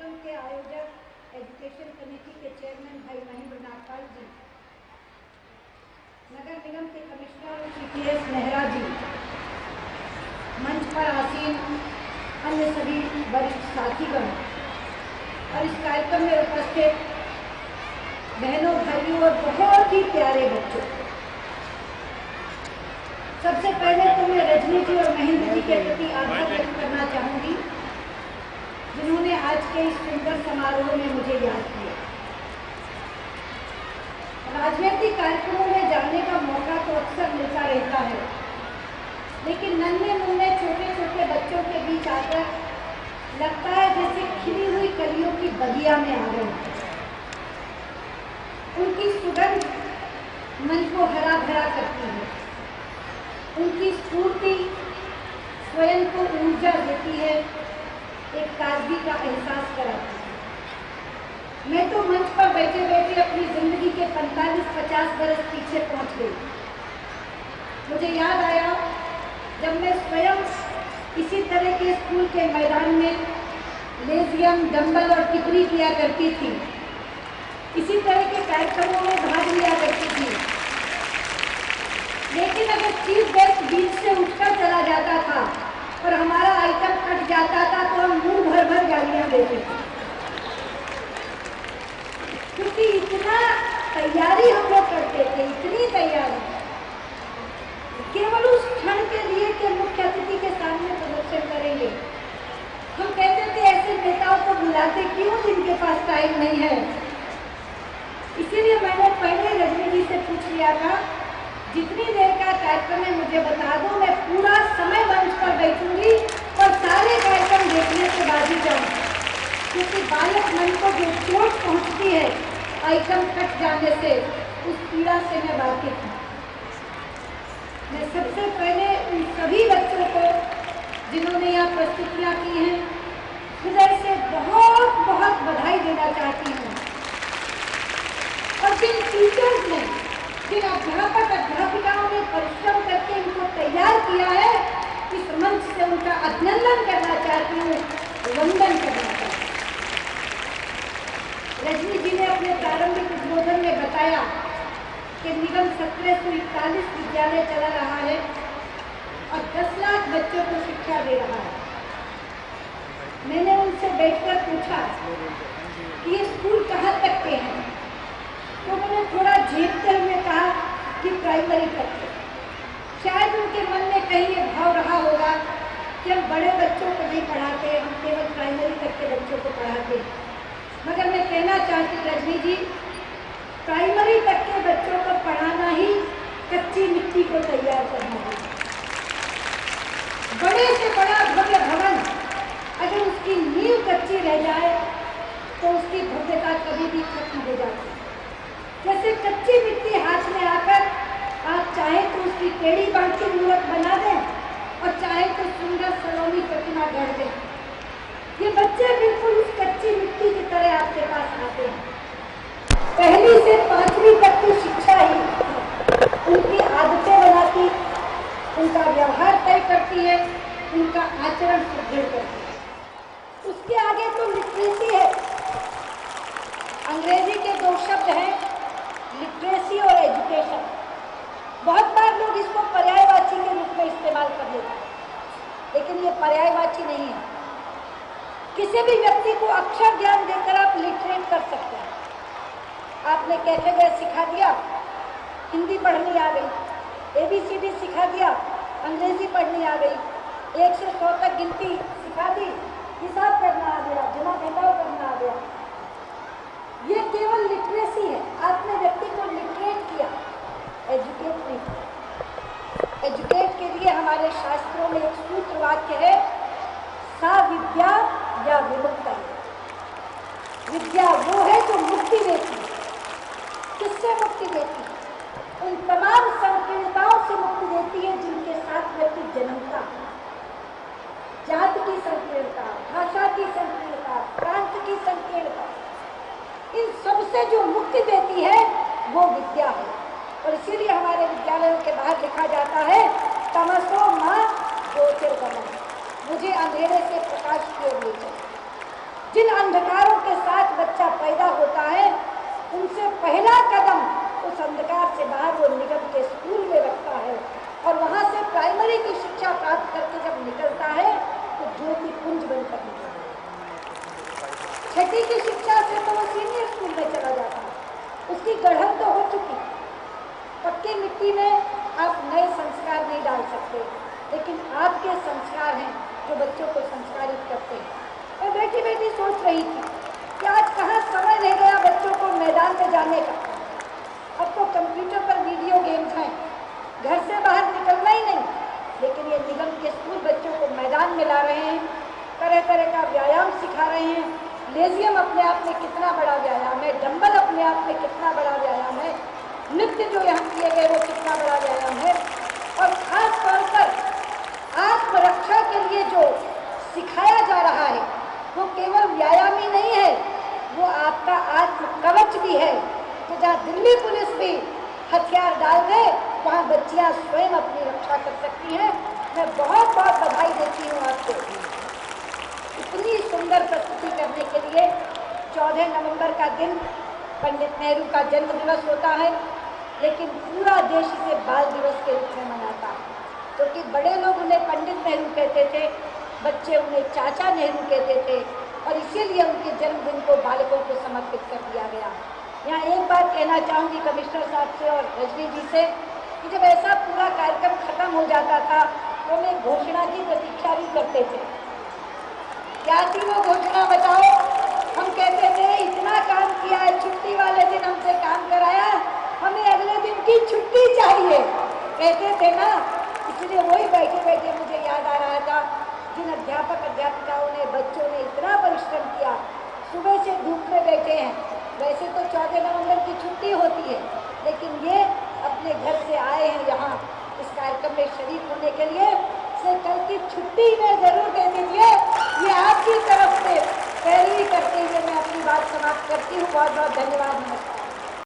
कार्यक्रम के आयोजक एजुकेशन कमेटी के चेयरमैन भाई महेंद्र नागपाल जी, नगर निगम के कमिश्नर CPS नेहरा जी, मंच पर आसीन अन्य सभी वरिष्ठ साथीगण और इस कार्यक्रम में उपस्थित बहनों, भाइयों और बहुत ही प्यारे बच्चों, सबसे पहले तो मैं रजनी जी और महेंद्र जी के प्रति आभार व्यक्त करना चाहूंगी जिन्होंने आज के इस सुंदर समारोह में मुझे याद किया। राजनीतिक कार्यक्रमों में जाने का मौका तो अक्सर मिलता रहता है, लेकिन नन्हे मुन्ने छोटे छोटे बच्चों के बीच आकर लगता है जैसे खिली हुई कलियों की बगिया में आ गए। उनकी सुगंध मन को हरा भरा करती है, उनकी स्फूर्ति स्वयं को ऊर्जा देती है, एक ताजगी का एहसास कराती है। मैं तो मंच पर बैठे बैठे अपनी जिंदगी के 45-50 बरस पीछे पहुंच गई। मुझे याद आया जब मैं स्वयं इसी तरह के स्कूल के मैदान में लेजियम, डंबल और टिप्पणी किया करती थी, इसी तरह के कार्यक्रमों में भाग लिया करती थी। लेकिन अगर चीफ गेस्ट बीच से उठकर चला जाता था और हमारा आइटम कट जाता था तो हम मुंह भर भर गालियां देते थे, क्योंकि इतना तैयारी हम लोग करते थे, इतनी तैयारी केवल उस क्षण के लिए कि मुख्य अतिथि के सामने प्रदर्शन करेंगे। हम कहते थे ऐसे नेताओं को बुलाते क्यों जिनके पास टाइम नहीं है। इसीलिए मैंने पहले रजनी जी से पूछ लिया था, जितनी देर का कार्यक्रम है मुझे बता दो, मैं पूरा समय मंच पर बैठूंगी और सारे कार्यक्रम देखने के बाद ही जाऊंगी, क्योंकि बालक मन को जो चोट पहुंचती है आइटम कट जाने से, उस पीड़ा से मैं वाकिफ हूँ। मैं सबसे पहले उन सभी बच्चों को जिन्होंने यहाँ प्रस्तुतियाँ की हैं हृदय से बहुत बहुत बधाई देना चाहती हूँ। और जिन टीचर्स ने, जिन अध्यापक अध्यापिकाओं ने परिश्रम करके इनको तैयार किया है, इस मंच से उनका अभिनंदन करना चाहती हूँ, वंदन करना चाहती हूँ। रजनी जी ने अपने प्रारंभिक उद्बोधन में बताया कि निगम 1741 विद्यालय चला रहा है और 10 लाख बच्चों को शिक्षा दे रहा है। मैंने उनसे बैठकर पूछा कि ये स्कूल कहाँ तक के हैं, तो मैंने थोड़ा झेपते हुए कहा कि प्राइमरी तक के। शायद उनके मन में कहीं ये भाव रहा होगा कि हम बड़े बच्चों को नहीं पढ़ाते, हम केवल प्राइमरी तक के बच्चों को पढ़ाते। मगर मैं कहना चाहती रजनी जी, प्राइमरी तक के बच्चों को पढ़ाना ही कच्ची मिट्टी को तैयार करना है। बड़े से बड़ा भव्य भवन अगर उसकी नींव कच्ची रह जाए तो उसकी भव्यता कभी भी खत्म हो जाती है। जैसे कच्ची मिट्टी हाथ में आकर आप चाहे तो उसकी टेढ़ी बांकी मूर्त बना दें और चाहे तो सुंदर सलोनी प्रतिमा गढ़ दें। ये बच्चे बिल्कुल उस कच्ची मिट्टी की तरह आपके पास आते हैं। पहली से 5वीं तक की शिक्षा ही उनकी आदतें बनाती, उनका व्यवहार तय करती है, उनका आचरण सुदृढ़ करती है। उसके आगे तो लिटरेसी है। अंग्रेजी के 2 शब्द हैं, लिटरेसी और एजुकेशन। बहुत बार लोग इसको पर्यायवाची के रूप में इस्तेमाल कर लेते हैं, लेकिन ये पर्यायवाची नहीं है। किसी भी व्यक्ति को अक्षर ज्ञान देकर आप लिटरेट कर सकते हैं। आपने कैफे गए सिखा दिया, हिंदी पढ़नी आ गई, ABCD सिखा दिया, अंग्रेजी पढ़नी आ गई, 1 से 100 तक गिनती सिखा दी, हिसाब करना आ गया, जमा घटाव करना आ गया। ये केवल लिटरेसी है। आपने व्यक्ति को लिटरेट किया, एजुकेट नहीं किया। एजुकेट के लिए हमारे शास्त्रों में एक सूत्र वाक्य है, सा विद्या या विमुक्ता। विद्या वो है जो मुक्ति देती है। किससे मुक्ति देती है? उन तमाम संकीर्णताओं से मुक्ति देती है जिनके साथ व्यक्ति जन्मता है। जाति की संकीर्णता, भाषा की संकीर्णता, प्रांत की संकीर्णता, इन सबसे जो मुक्ति देती है वो विद्या है। और इसीलिए हमारे विद्यालयों के बाहर लिखा जाता है, तमसो मां ज्योतिर्गमय, मुझे अंधेरे से प्रकाश की ओर ले चलो। जिन अंधकारों के साथ बच्चा पैदा होता है, उनसे पहला कदम उस अंधकार से बाहर वो निगम के स्कूल में रखता है और वहाँ से प्राइमरी की शिक्षा प्राप्त करके जब निकलता है तो ज्योति पुंज बनकर निकलता है। छठी की शिक्षा से तो वो सीनियर स्कूल में चला जाता है, उसकी गढ़न तो हो चुकी। पक्की मिट्टी में आप नए संस्कार नहीं डाल सकते, लेकिन आपके संस्कार हैं जो बच्चों को संस्कारित करते हैं। मैं बैठी बैठी सोच रही थी कि आज कहाँ समय रह गया बच्चों को मैदान में जाने का। अब तो कंप्यूटर पर वीडियो गेम्स हैं, घर से बाहर निकलना ही नहीं। लेकिन ये निगम के स्कूल बच्चों को मैदान में ला रहे हैं, तरह तरह का व्यायाम सिखा रहे हैं। लेजियम अपने आप में कितना बड़ा व्यायाम है, डंबल अपने आप में कितना बड़ा व्यायाम है, नृत्य जो यहाँ किए गए वो कितना बड़ा व्यायाम है। और खास तौर पर आत्मरक्षा के लिए जो सिखाया जा रहा है वो केवल व्यायाम ही नहीं है, वो आपका आत्म कवच भी है। तो जहाँ दिल्ली पुलिस भी हथियार डाल दे, वहाँ बच्चियाँ स्वयं अपनी रक्षा कर सकती हैं। मैं बहुत बहुत बधाई देती हूँ आपको इतनी सुंदर प्रस्तुति करने के लिए। 14 नवंबर का दिन पंडित नेहरू का जन्म दिवस होता है, लेकिन पूरा देश इसे बाल दिवस के रूप में मनाता है, क्योंकि बड़े लोग उन्हें पंडित नेहरू कहते थे, बच्चे उन्हें चाचा नेहरू कहते थे, और इसीलिए उनके जन्मदिन को बालकों को समर्पित कर दिया गया। यहाँ एक बात कहना चाहूँगी कमिश्नर साहब से और रजनी जी से कि जब ऐसा पूरा कार्यक्रम खत्म हो जाता था तो हम एक घोषणा की प्रतीक्षा भी करते थे। क्या थी वो घोषणा बताओ? हम कहते थे इतना काम किया है, छुट्टी वाले दिन हमसे काम कराया, हमें अगले दिन की छुट्टी चाहिए, कहते थे ना। इसलिए वही बैठे बैठे मुझे याद आ रहा था जिन अध्यापक अध्यापिकाओं ने, बच्चों ने इतना परिश्रम किया, सुबह से धूप में बैठे हैं। वैसे तो 14 नवंबर की छुट्टी होती है, लेकिन ये अपने घर से आए हैं यहाँ इस कार्यक्रम में शरीक होने के लिए। से कल की छुट्टी में जरूर दे दीजिए, ये आपकी तरफ से पैरवी करते हुए मैं अपनी बात समाप्त करती हूँ। बहुत बहुत धन्यवाद, नमस्कार।